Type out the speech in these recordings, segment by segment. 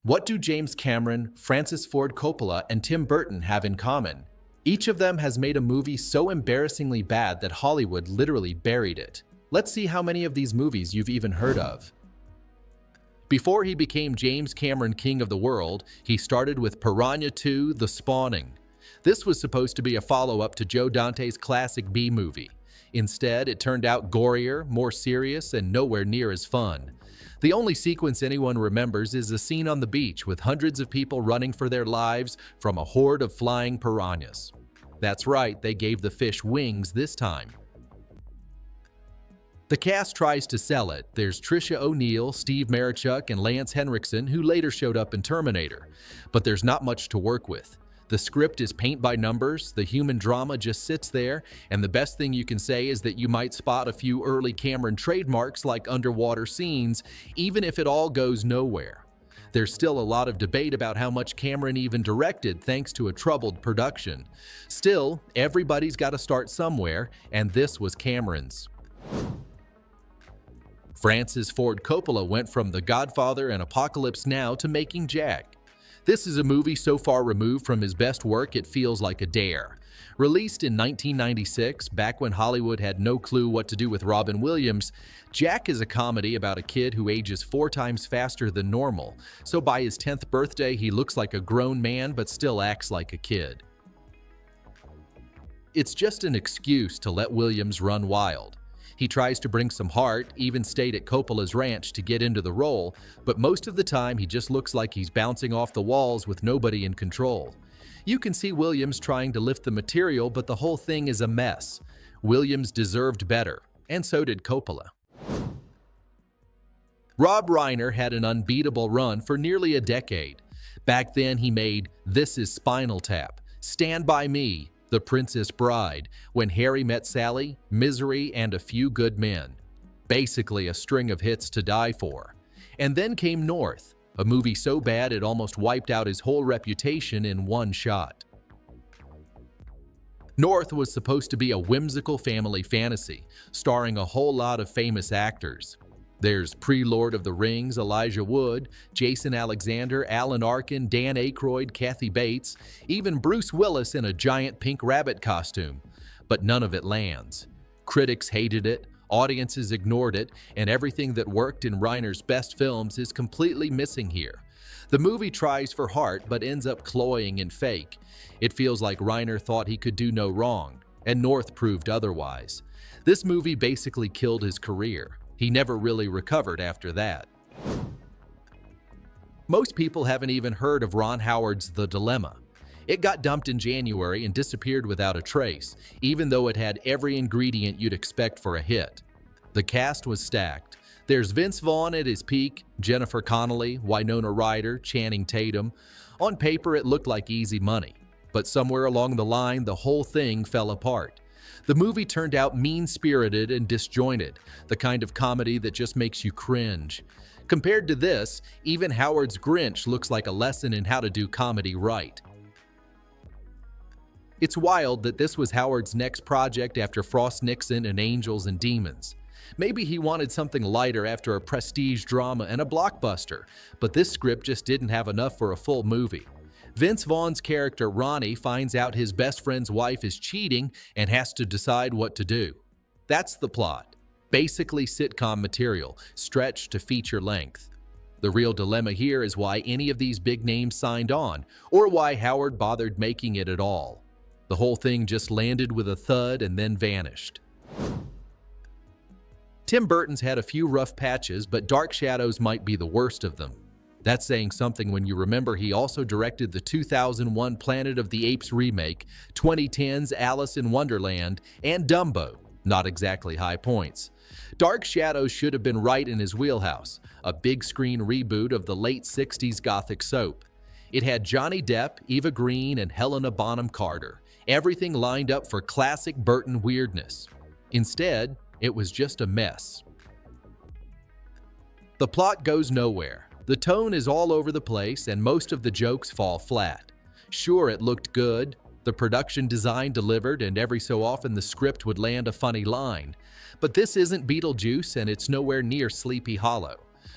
What do James Cameron, Francis Ford Coppola, and Tim Burton have in common? Each of them has made a movie so embarrassingly bad that Hollywood literally buried it. Let's see how many of these movies you've even heard of. Before he became James Cameron King of the World, he started with Piranha 2: The Spawning. This was supposed to be a follow-up to Joe Dante's classic B movie. Instead, it turned out gorier, more serious, and nowhere near as fun. The only sequence anyone remembers is a scene on the beach with hundreds of people running for their lives from a horde of flying piranhas. That's right, they gave the fish wings this time. The cast tries to sell it. There's Trisha O'Neill, Steve Marichuk, and Lance Henriksen, who later showed up in Terminator. But there's not much to work with. The script is paint by numbers, the human drama just sits there, and the best thing you can say is that you might spot a few early Cameron trademarks like underwater scenes, even if it all goes nowhere. There's still a lot of debate about how much Cameron even directed thanks to a troubled production. Still, everybody's got to start somewhere, and this was Cameron's. Francis Ford Coppola went from The Godfather and Apocalypse Now to making Jack. This is a movie so far removed from his best work it feels like a dare. Released in 1996, back when Hollywood had no clue what to do with Robin Williams, Jack is a comedy about a kid who ages 4 times faster than normal, so by his 10th birthday he looks like a grown man but still acts like a kid. It's just an excuse to let Williams run wild. He tries to bring some heart, even stayed at Coppola's ranch to get into the role, but most of the time he just looks like he's bouncing off the walls with nobody in control. You can see Williams trying to lift the material, but the whole thing is a mess. Williams deserved better, and so did Coppola. Rob Reiner had an unbeatable run for nearly a decade. Back then he made This Is Spinal Tap, Stand By Me, The Princess Bride, When Harry Met Sally, Misery, and A Few Good Men. Basically a string of hits to die for. And then came North, a movie so bad it almost wiped out his whole reputation in one shot. North was supposed to be a whimsical family fantasy, starring a whole lot of famous actors. There's pre-Lord of the Rings Elijah Wood, Jason Alexander, Alan Arkin, Dan Aykroyd, Kathy Bates, even Bruce Willis in a giant pink rabbit costume. But none of it lands. Critics hated it, audiences ignored it, and everything that worked in Reiner's best films is completely missing here. The movie tries for heart but ends up cloying and fake. It feels like Reiner thought he could do no wrong, and North proved otherwise. This movie basically killed his career. He never really recovered after that. Most people haven't even heard of Ron Howard's The Dilemma. It got dumped in January and disappeared without a trace, even though it had every ingredient you'd expect for a hit. The cast was stacked. There's Vince Vaughn at his peak, Jennifer Connelly, Winona Ryder, Channing Tatum. On paper, it looked like easy money, but somewhere along the line, the whole thing fell apart. The movie turned out mean-spirited and disjointed, the kind of comedy that just makes you cringe. Compared to this, even Howard's Grinch looks like a lesson in how to do comedy right. It's wild that this was Howard's next project after Frost Nixon and Angels and Demons. Maybe he wanted something lighter after a prestige drama and a blockbuster, but this script just didn't have enough for a full movie. Vince Vaughn's character Ronnie finds out his best friend's wife is cheating and has to decide what to do. That's the plot. Basically sitcom material, stretched to feature length. The real dilemma here is why any of these big names signed on, or why Howard bothered making it at all. The whole thing just landed with a thud and then vanished. Tim Burton's had a few rough patches, but Dark Shadows might be the worst of them. That's saying something when you remember he also directed the 2001 Planet of the Apes remake, 2010's Alice in Wonderland, and Dumbo. Not exactly high points. Dark Shadows should have been right in his wheelhouse, a big screen reboot of the late 60s Gothic soap. It had Johnny Depp, Eva Green, and Helena Bonham Carter. Everything lined up for classic Burton weirdness. Instead, it was just a mess. The plot goes nowhere. The tone is all over the place, and most of the jokes fall flat. Sure, it looked good, the production design delivered, and every so often the script would land a funny line. But this isn't Beetlejuice, and it's nowhere near Sleepy Hollow.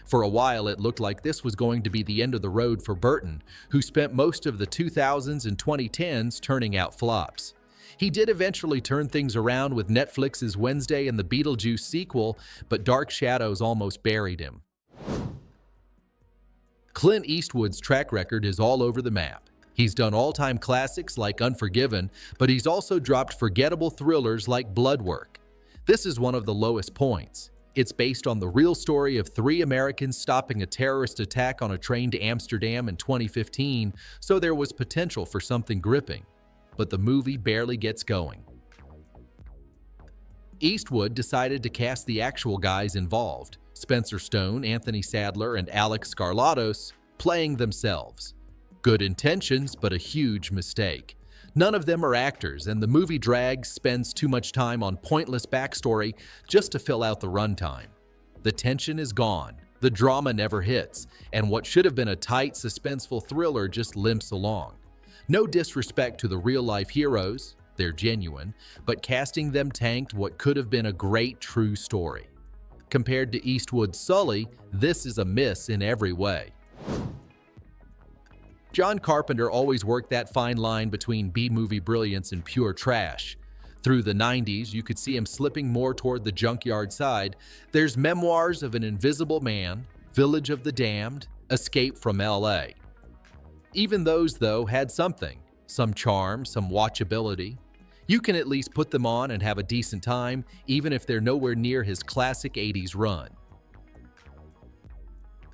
For a while, it looked like this was going to be the end of the road for Burton, who spent most of the 2000s and 2010s turning out flops. He did eventually turn things around with Netflix's Wednesday and the Beetlejuice sequel, but Dark Shadows almost buried him. Clint Eastwood's track record is all over the map. He's done all-time classics like Unforgiven, but he's also dropped forgettable thrillers like Bloodwork. This is one of the lowest points. It's based on the real story of 3 Americans stopping a terrorist attack on a train to Amsterdam in 2015, so there was potential for something gripping. But the movie barely gets going. Eastwood decided to cast the actual guys involved, Spencer Stone, Anthony Sadler, and Alex Skarlatos, playing themselves. Good intentions, but a huge mistake. None of them are actors, and the movie drags, spends too much time on pointless backstory just to fill out the runtime. The tension is gone, the drama never hits, and what should have been a tight, suspenseful thriller just limps along. No disrespect to the real-life heroes, they're genuine, but casting them tanked what could have been a great true story. Compared to Eastwood's Sully, this is a miss in every way. John Carpenter always worked that fine line between B-movie brilliance and pure trash. Through the 90s, you could see him slipping more toward the junkyard side. There's Memoirs of an Invisible Man, Village of the Damned, Escape from L.A. Even those, though, had something, some charm, some watchability. You can at least put them on and have a decent time, even if they're nowhere near his classic 80s run.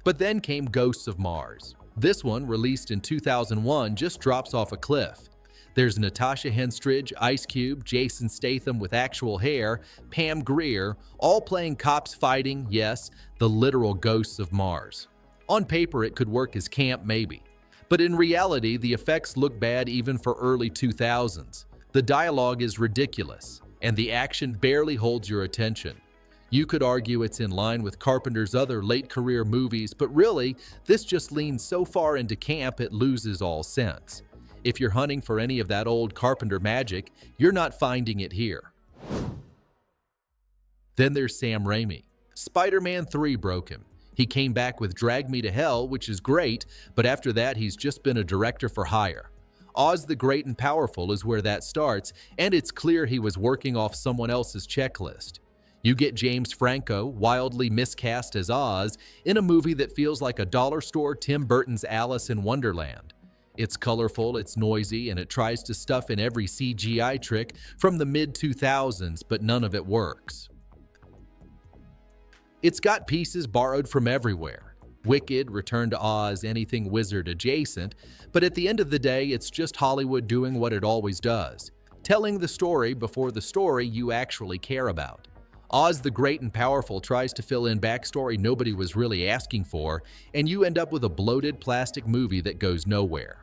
But then came Ghosts of Mars. This one, released in 2001, just drops off a cliff. There's Natasha Henstridge, Ice Cube, Jason Statham with actual hair, Pam Grier, all playing cops fighting, yes, the literal ghosts of Mars. On paper, it could work as camp, maybe. But in reality, the effects look bad even for early 2000s. The dialogue is ridiculous, and the action barely holds your attention. You could argue it's in line with Carpenter's other late-career movies, but really, this just leans so far into camp it loses all sense. If you're hunting for any of that old Carpenter magic, you're not finding it here. Then there's Sam Raimi. Spider-Man 3 broke him. He came back with Drag Me to Hell, which is great, but after that he's just been a director for hire. Oz the Great and Powerful is where that starts, and it's clear he was working off someone else's checklist. You get James Franco, wildly miscast as Oz, in a movie that feels like a dollar store Tim Burton's Alice in Wonderland. It's colorful, it's noisy, and it tries to stuff in every CGI trick from the mid-2000s, but none of it works. It's got pieces borrowed from everywhere. Wicked, Return to Oz, anything wizard adjacent, but at the end of the day, it's just Hollywood doing what it always does, telling the story before the story you actually care about. Oz the Great and Powerful tries to fill in backstory nobody was really asking for, and you end up with a bloated plastic movie that goes nowhere.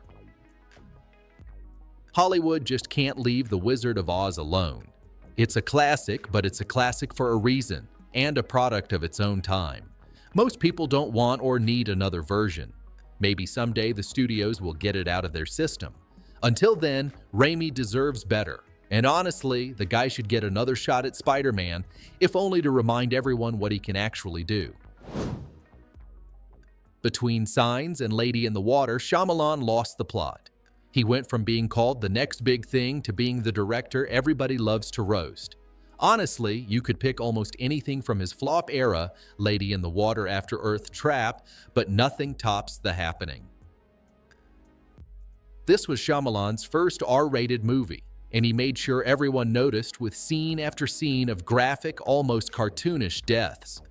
Hollywood just can't leave The Wizard of Oz alone. It's a classic, but it's a classic for a reason, and a product of its own time. Most people don't want or need another version. Maybe someday the studios will get it out of their system. Until then, Raimi deserves better. And honestly, the guy should get another shot at Spider-Man, if only to remind everyone what he can actually do. Between Signs and Lady in the Water, Shyamalan lost the plot. He went from being called the next big thing to being the director everybody loves to roast. Honestly, you could pick almost anything from his flop era, Lady in the Water, After Earth, Trap, but nothing tops The Happening. This was Shyamalan's first R-rated movie, and he made sure everyone noticed with scene after scene of graphic, almost cartoonish deaths.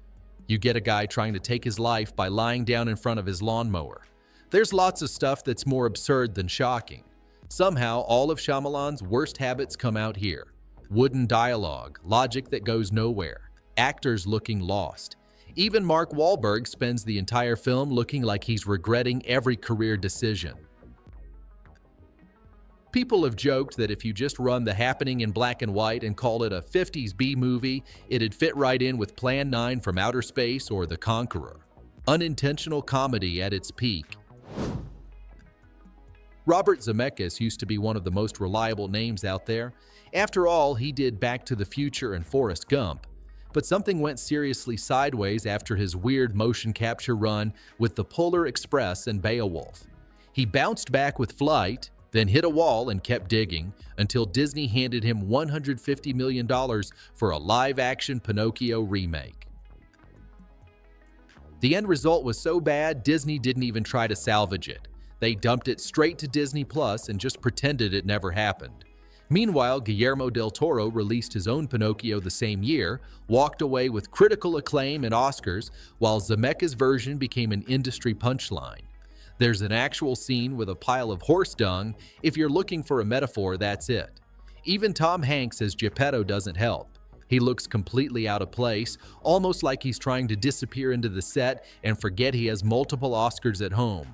You get a guy trying to take his life by lying down in front of his lawnmower. There's lots of stuff that's more absurd than shocking. Somehow, all of Shyamalan's worst habits come out here. Wooden dialogue, logic that goes nowhere, actors looking lost. Even Mark Wahlberg spends the entire film looking like he's regretting every career decision. People have joked that if you just run The Happening in black and white and call it a 50s B-movie, it'd fit right in with Plan 9 from Outer Space or The Conqueror. Unintentional comedy at its peak. Robert Zemeckis used to be one of the most reliable names out there. After all, he did Back to the Future and Forrest Gump. but something went seriously sideways after his weird motion capture run with The Polar Express and Beowulf. He bounced back with Flight, then hit a wall and kept digging until Disney handed him $150 million for a live-action Pinocchio remake. The end result was so bad, Disney didn't even try to salvage it. They dumped it straight to Disney Plus and just pretended it never happened. Meanwhile, Guillermo del Toro released his own Pinocchio the same year, walked away with critical acclaim and Oscars, while Zemeckis' version became an industry punchline. There's an actual scene with a pile of horse dung. If you're looking for a metaphor, that's it. Even Tom Hanks as Geppetto doesn't help. He looks completely out of place, almost like he's trying to disappear into the set and forget he has multiple Oscars at home.